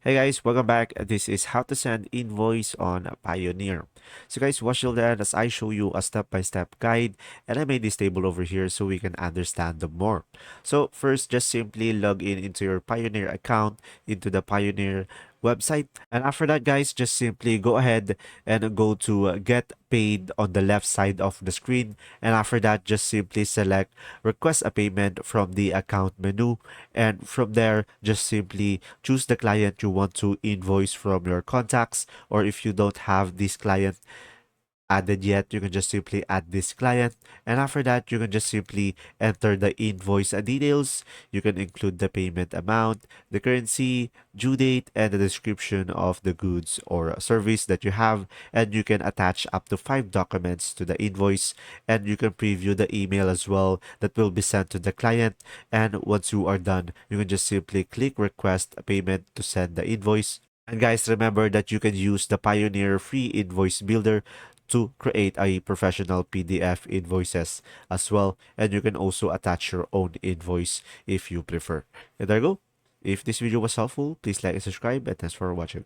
Hey guys, welcome back. This is how to send invoice on Payoneer. So guys, watch till the end as I show you a step-by-step guide, and I made this table over here so we can understand them more. So first, just simply log in into your Payoneer account into the Payoneer website. And after that, guys, just simply go ahead and go to get paid on the left side of the screen. And after that, just simply select request a payment from the account menu. And from there, just simply choose the client you want to invoice from your contacts, or if you don't have this client added yet, you can just simply add this client. And after that, you can just simply enter the invoice details. You can include the payment amount, the currency, due date, and the description of the goods or service that you have. And you can attach up to 5 documents to the invoice, and you can preview the email as well that will be sent to the client. And once you are done, you can just simply click request a payment to send the invoice. And guys, remember that you can use the Pioneer free invoice builder to create a professional PDF invoices as well. And you can also attach your own invoice if you prefer. And there you go. If this video was helpful, please like and subscribe, and thanks for watching.